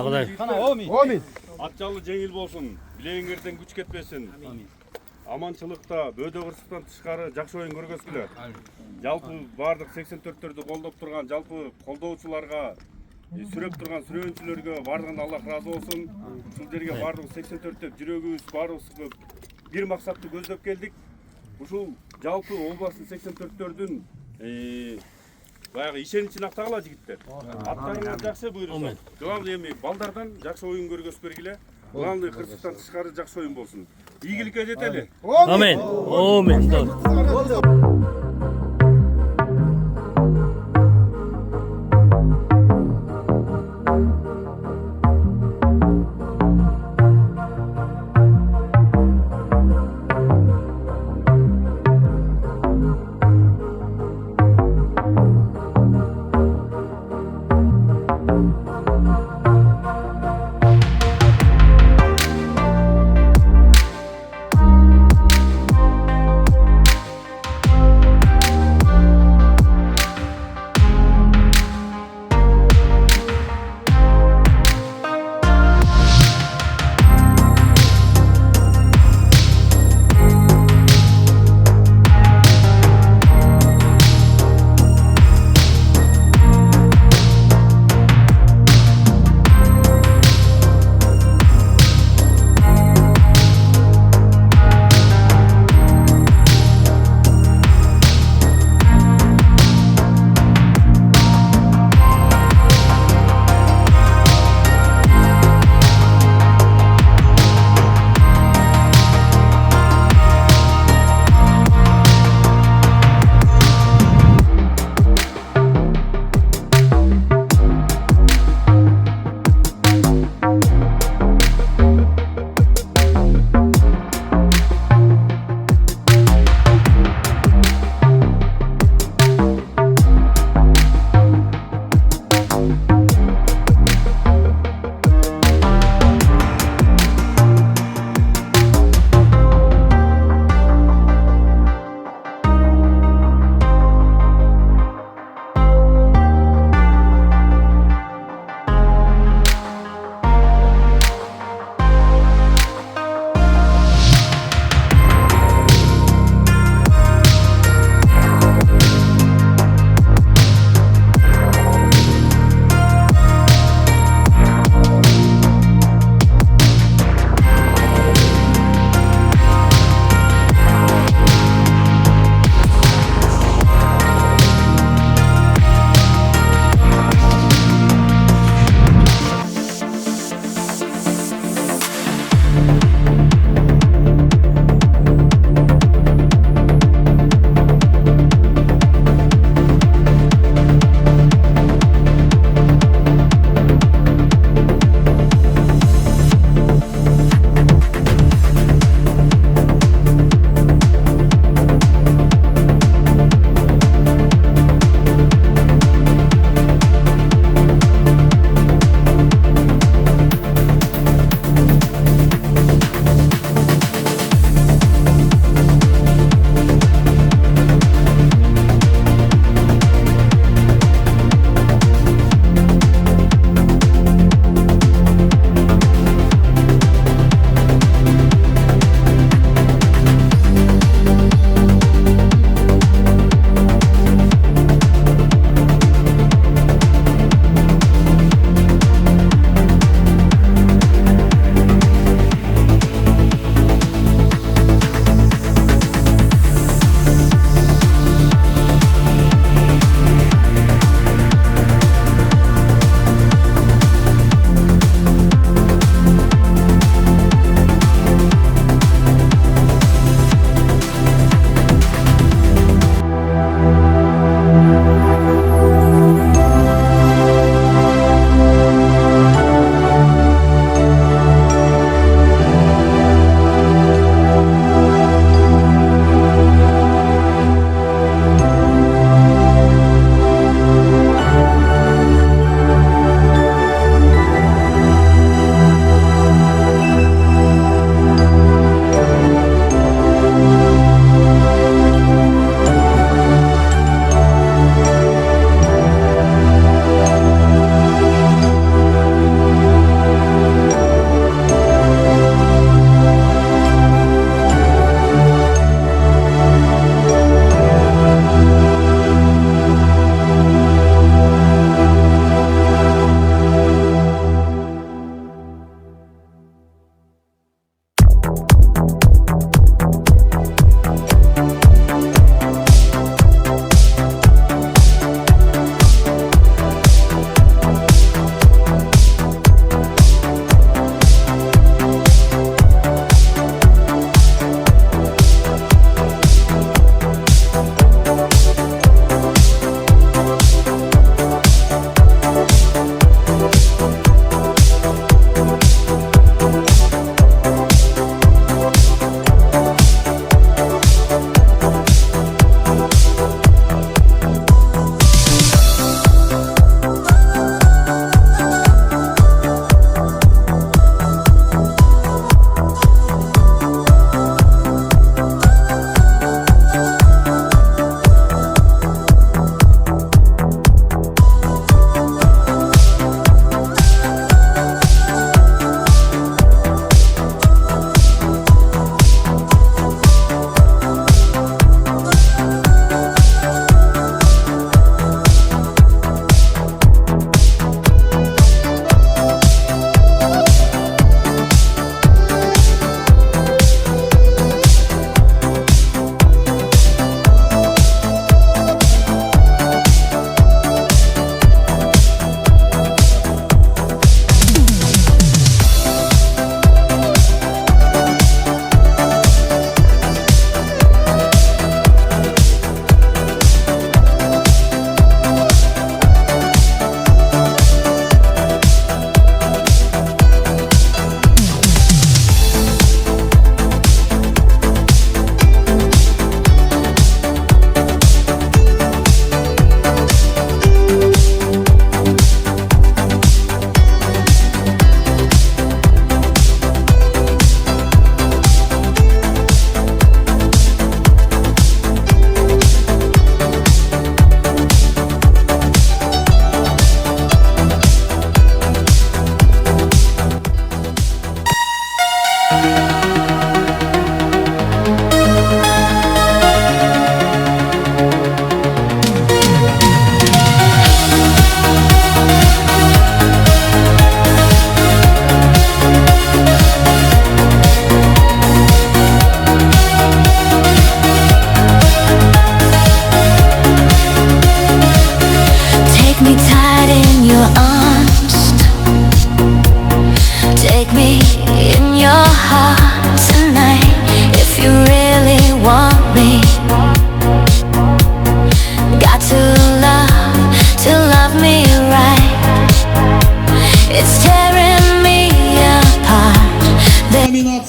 Amin. Atçalı жеңил болsun, билеңерден күч кетпесин. Аманчылыкта, бөөдө кырсыктан тышкары жакшы оюн көргөзгүлө. Жалпы бардык 84-төрдү колдоп турган жалпы колдоочуларга, сүрөп турган сүрөөнчүлөргө бардыгына Аллах ыраазы болсун. Ушул жерге бардык 84 деп жүрөгүбүз баарыбыз бир максатты көздөп келдик. Ушул жалпы областын 84-төрдүн баягы ишеничин актагыла жигиттер. Аттарыңар жакшы буйрукса. Главный эми балдардан жакшы оюн көргөзүп бергиле. Главный кырсыктан тышкары жакшы оюн болсун. Ийгиликке жетели. Amin.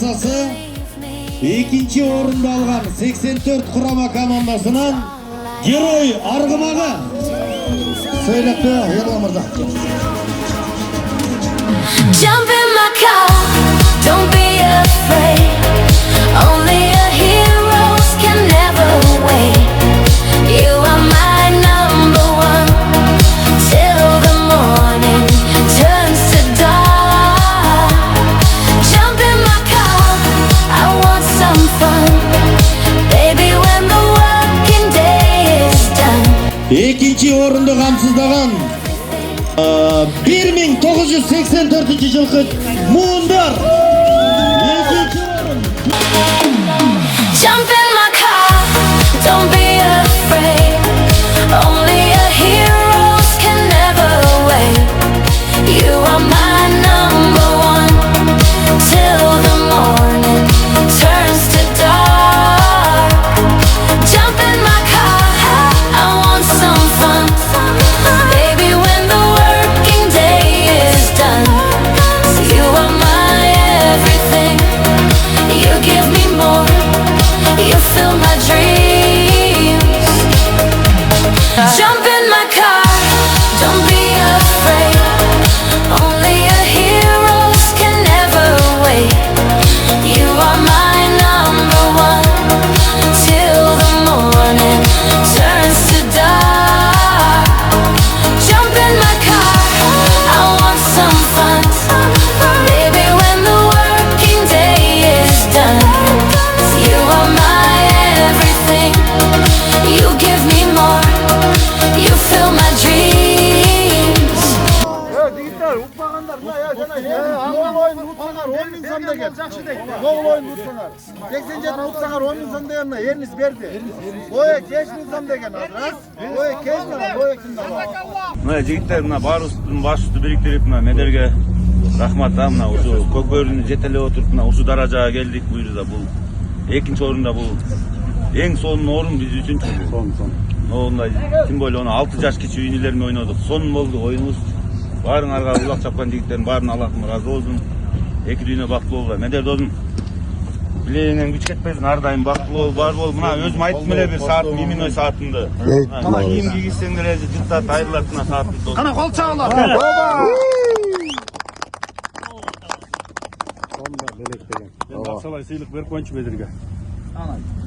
номинациясы экинчи орунду алган 84 курама командасынан Герой аргымагы сөйлөптү Ерлан мырза. Jump in my car, don't be afraid. Only a heroes can never wait. You are my number one till the morning turns to dark. Jump in my car, I want some fun. Baby, when the working day is done. Экинчи орунду камсыздаган 1984 жылкы муундар. Jump in my car, don't be afraid. Only a heroes can never wait. You are my number one till the morning turns to dark. Jump in my car, I want some fun. Baby, when the working day is done, you are my everything. You give me more, you fill my dreams. Jump in my car, don't be afraid. Only a heroes can never wait. You are my number one till the morning turns to dark. Jump in my car, I want some fun. Baby, when the working day is done, you are my everything. You give me more, you fill my dreams. Жигиттер, ұтпағандар, ағыл ойын ұтсаңар 10.000 сом деген. Ағыл ойын ұтсаңар. 87 ұтсаңар 10.000 сом деген, ерніс берді. Ойы 5.000 сом деген. Ойы 5.000 сом, ойы кімді алады. Мына жигиттер, мына барыбыздын башчысы бириктирип, мына медерге рахмат. Мына ушу КОК-БОРУДОну жетелеп отуруп, мына ушу даражага келдик. Бул жерде бул экинчи орунда, бул эң сонун орун биз үчүн. Мындай тем более 6 жаш кичи үйнелер менен ойнодук. Сонун болду оюнубуз. Баарыңарга улак чапкан жигиттердин баарына Аллахым ыраазы болсун. Эки дүйнө бактылуу болгула. Медер досум, билегиңен күч кетпесин, ар дайым бактылуу бар бол. Мына өзүм айттым эле бир саатым, именной саатымды. Мына кийим кийгизсең деле жыттат айрылат мына саатты. Кана кол чагылар. Мен акчалай сыйлык берип коюнчу медерге.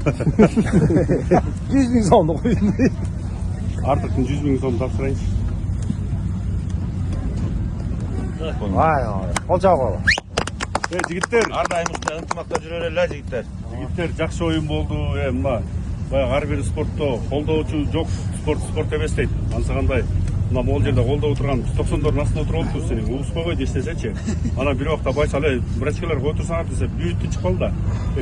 100.000 сомду коюн. Артыктын 100.000 сом тапшырайынчы. Кол чагып. Жигиттер, ар дайым ынтымакта жүрө эле жигиттер. Жигиттер, жакшы оюн болду. Мына баягы ар бир спортто колдоочу жок, спорт эмес дейт. Ансагандай мына могул жерде колдоп турган 190дордун астында отуруп алыптыр сени. Угуспой койду эчтесечи. Анан бир убакта байча эле врачкалар кое турсаңар десе, бүйүттү чыкпал да.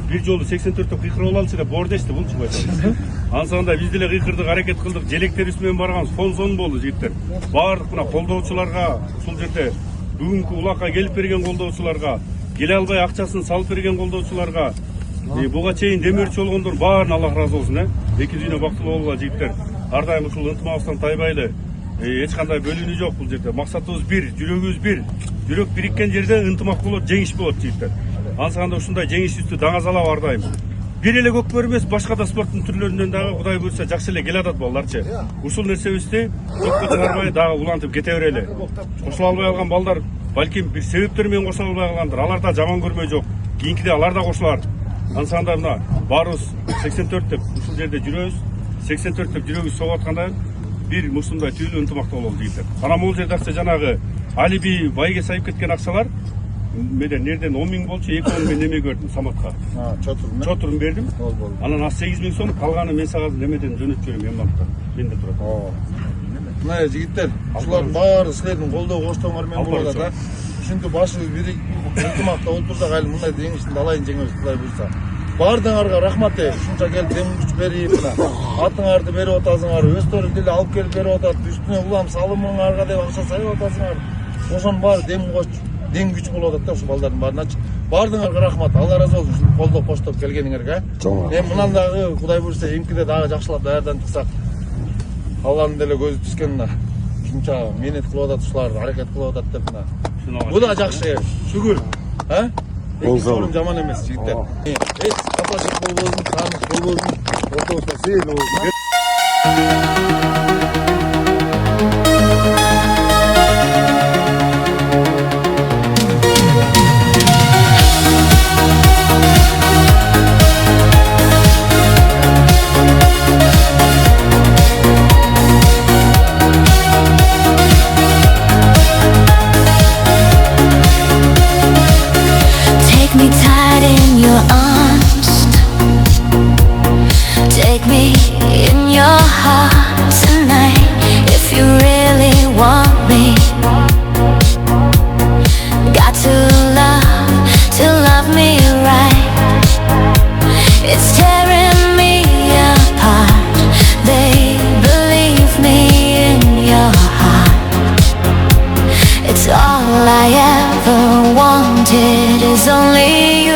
Бир жолу 84тө кыйкырып алчу деп боор дешти булчу байча. Ансагандай биз деле кыйкырдык, аракет кылдык, желектерибиз менен барган сон болду жигиттер. Баардык мына колдоочуларга, ушул жерде бүгүнкү улакка келип берген колдоочуларга, келе албай акчасын салып берген колдоочуларга, буга чейин демөөрчү болгондор баарына Аллах ыраазы болсун. Эки дүйнө бактылуу болгула жигиттер. Ар дайым ушул ынтымагыбыздан тайбайлы. Эч кандай бөлүнүү жок бул жерде. Максатыбыз бир, жүрөгүбүз бир. Жүрөк бириккен жерде ынтымак болот, жеңиш болот жигиттер. Ансаганда ушундай жеңишибизди даңазалап ар дайым. Бир эле көкбөр эмес, башка да спорттун түрлөрүнөн дагы Кудай буйрса жакшы эле келе атат балдарчы. Ушул нерсебизди жокко чыгарбай дагы улантып кете берели. Кошула албай калган балдар балким бир себептер менен кошула албай калгандыр. Алар да жаман көрмөй жок. Кийинкиде алар да кошулар. Ансаганда мына баарыбыз 84 деп ушул жерде жүрөбүз. 84 деп жүрөгүбүз согуп атканда бир ушундай түйлүү ынтымакта бололу жигиттер. Анан могул жерде акча жанагы алиби байге сайып кеткен акчалар Меден нерден 10.000 болчу, 2.000 мен неме көрдүм Саматка. Чотурун бердим. Анан 8.000 сом калганы мен сага немеден жөнөтүп жиберем Эмматка. Менде турат. Мына жигиттер, ушулардын баары силердин колдоо коштооңор менен болуп атат. Ушинтип башыбыз бир ынтымакта болуп турсак, али мындай жеңиштин алайын жеңебиз Кудай буйрса. Баардыгыңарга рахмат дейм. Ушунча келип дем күч берип, мына атыңарды берип атасыңар, өздөрү деле алып келип берип атат. Үстүнө улам салымыңарга деп акча сайып атасыңар. Ошонун баары дем күч болуп атат да ушул балдардын баарыначы. Баардыгыңарга рахмат. Алла разы болсун ушул колдоп коштоп келгениңерге. Эми мындан дагы Кудай буйрса эмкиде дагы жакшылап даярданып чыксак, Алланын деле көзү түшкөн мына. Ушунча менет кылып атат ушулар, аракет кылып атат деп мына. Бу да жакшы. Шүгүр. Экинчи орун жаман эмес жигиттер. Эч капашык болбосун, сагыныч болбосун, ортобузда сыйынуу болсун. Take me tight in your arms. Take me in your heart tonight. If you really want me, got to love me right. It's tearing me apart. They believe me in your heart. It's all I ever wanted is only you.